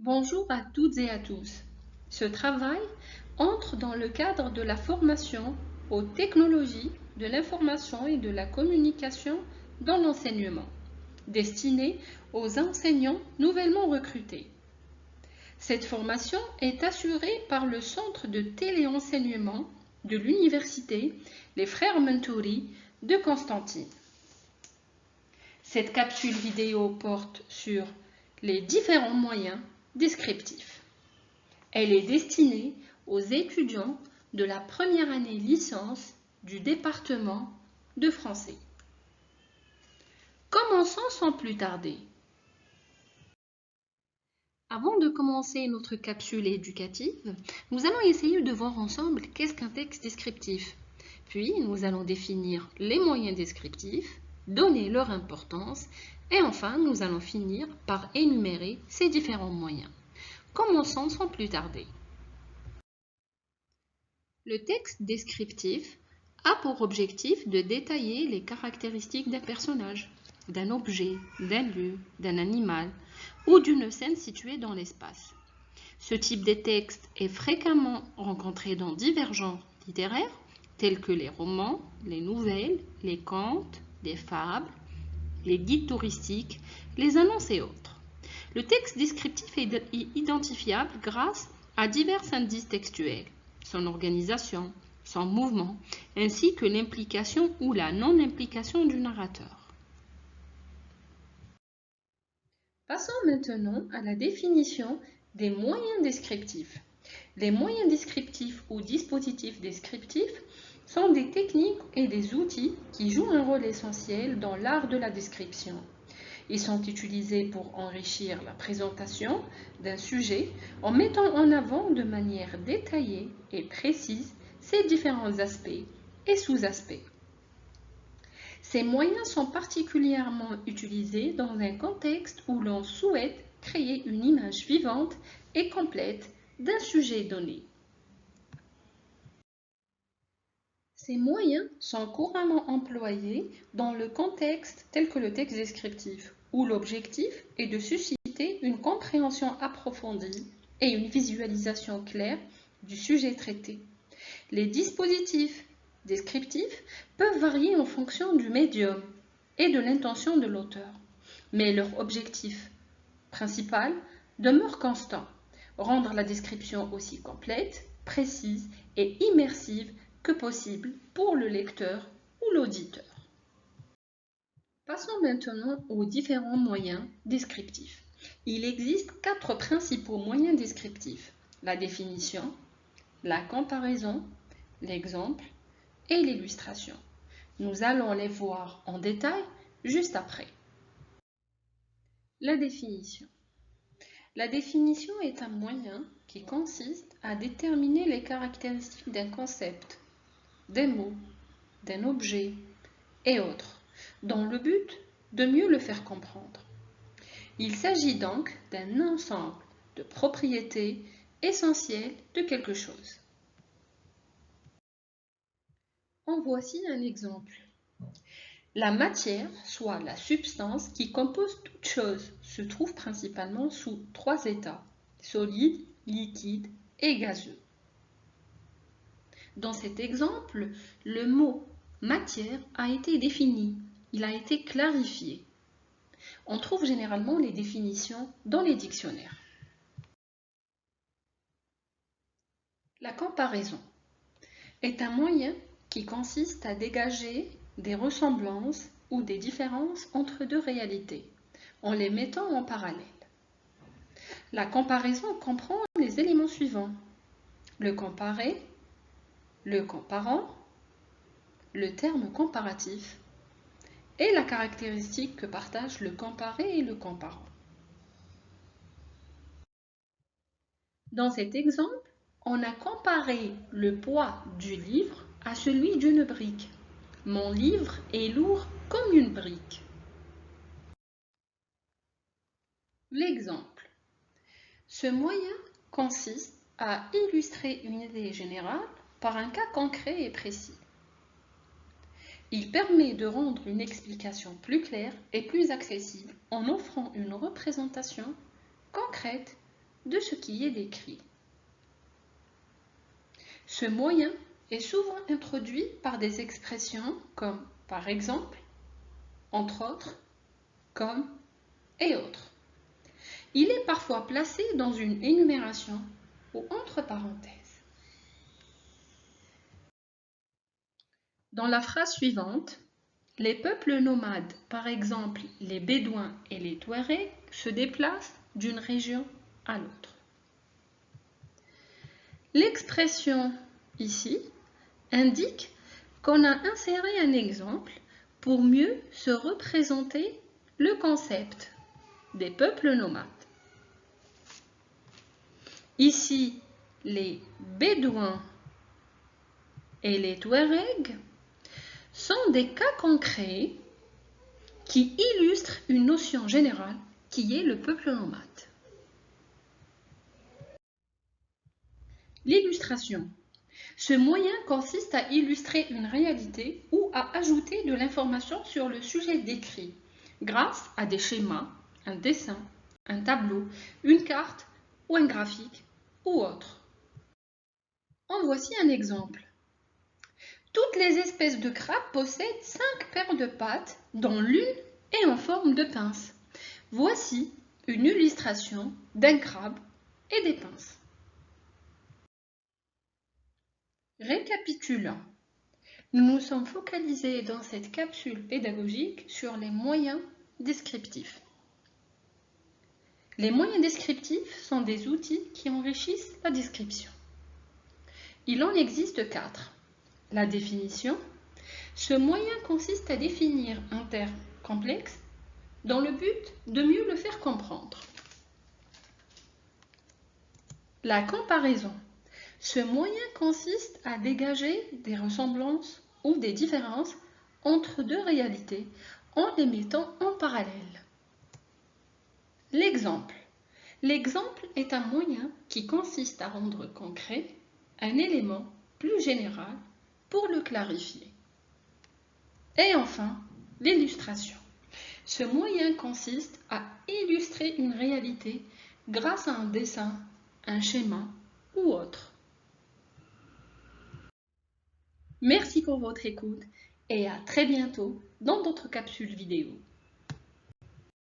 Bonjour à toutes et à tous. Ce travail entre dans le cadre de la formation aux technologies de l'information et de la communication dans l'enseignement, destinée aux enseignants nouvellement recrutés. Cette formation est assurée par le Centre de téléenseignement de l'Université Les Frères Menturi de Constantine. Cette capsule vidéo porte sur les différents moyens descriptifs. Elle est destinée aux étudiants de la première année licence du département de français. Commençons sans plus tarder. Avant de commencer notre capsule éducative, nous allons essayer de voir ensemble qu'est-ce qu'un texte descriptif. Puis, nous allons définir les moyens descriptifs, donner leur importance et enfin, nous allons finir par énumérer ces différents moyens. Commençons sans plus tarder. Le texte descriptif a pour objectif de détailler les caractéristiques d'un personnage, d'un objet, d'un lieu, d'un animal ou d'une scène située dans l'espace. Ce type de texte est fréquemment rencontré dans divers genres littéraires tels que les romans, les nouvelles, les contes, les fables, les guides touristiques, les annonces et autres. Le texte descriptif est identifiable grâce à divers indices textuels, son organisation, son mouvement, ainsi que l'implication ou la non-implication du narrateur. Passons maintenant à la définition des moyens descriptifs. Les moyens descriptifs ou dispositifs descriptifs sont des techniques et des outils qui jouent un rôle essentiel dans l'art de la description. Ils sont utilisés pour enrichir la présentation d'un sujet en mettant en avant de manière détaillée et précise ses différents aspects et sous-aspects. Ces moyens sont particulièrement utilisés dans un contexte où l'on souhaite créer une image vivante et complète d'un sujet donné. Ces moyens sont couramment employés dans le contexte tel que le texte descriptif, où l'objectif est de susciter une compréhension approfondie et une visualisation claire du sujet traité. Les dispositifs descriptifs peuvent varier en fonction du médium et de l'intention de l'auteur, mais leur objectif principal demeure constant, rendre la description aussi complète, précise et immersive que possible pour le lecteur ou l'auditeur. Passons maintenant aux différents moyens descriptifs. Il existe 4 principaux moyens descriptifs: la définition, la comparaison, l'exemple et l'illustration. Nous allons les voir en détail juste après. La définition. La définition est un moyen qui consiste à déterminer les caractéristiques d'un concept, des mots, d'un objet et autres, dans le but de mieux le faire comprendre. Il s'agit donc d'un ensemble de propriétés essentielles de quelque chose. En voici un exemple. La matière, soit la substance qui compose toute chose, se trouve principalement sous 3 états: solide, liquide et gazeux. Dans cet exemple, le mot matière a été défini, il a été clarifié. On trouve généralement les définitions dans les dictionnaires. La comparaison est un moyen qui consiste à dégager des ressemblances ou des différences entre deux réalités, en les mettant en parallèle. La comparaison comprend les éléments suivants: le comparé, le comparant, le terme comparatif et la caractéristique que partagent le comparé et le comparant. Dans cet exemple, on a comparé le poids du livre à celui d'une brique. Mon livre est lourd comme une brique. L'exemple. Ce moyen consiste à illustrer une idée générale par un cas concret et précis. Il permet de rendre une explication plus claire et plus accessible en offrant une représentation concrète de ce qui est décrit. Ce moyen est souvent introduit par des expressions comme par exemple, entre autres, comme et autres. Il est parfois placé dans une énumération ou entre parenthèses. Dans la phrase suivante, les peuples nomades, par exemple les Bédouins et les Touaregs, se déplacent d'une région à l'autre. L'expression ici indique qu'on a inséré un exemple pour mieux se représenter le concept des peuples nomades. Ici, les Bédouins et les Touaregs sont des cas concrets qui illustrent une notion générale qui est le peuple nomade. L'illustration. Ce moyen consiste à illustrer une réalité ou à ajouter de l'information sur le sujet décrit grâce à des schémas, un dessin, un tableau, une carte ou un graphique ou autre. En voici un exemple. Toutes les espèces de crabes possèdent 5 paires de pattes, dont l'une est en forme de pince. Voici une illustration d'un crabe et des pinces. Récapitulons. Nous nous sommes focalisés dans cette capsule pédagogique sur les moyens descriptifs. Les moyens descriptifs sont des outils qui enrichissent la description. Il en existe 4. La définition. Ce moyen consiste à définir un terme complexe dans le but de mieux le faire comprendre. La comparaison. Ce moyen consiste à dégager des ressemblances ou des différences entre deux réalités en les mettant en parallèle. L'exemple. L'exemple est un moyen qui consiste à rendre concret un élément plus général pour le clarifier. Et enfin, l'illustration. Ce moyen consiste à illustrer une réalité grâce à un dessin, un schéma ou autre. Merci pour votre écoute et à très bientôt dans d'autres capsules vidéo.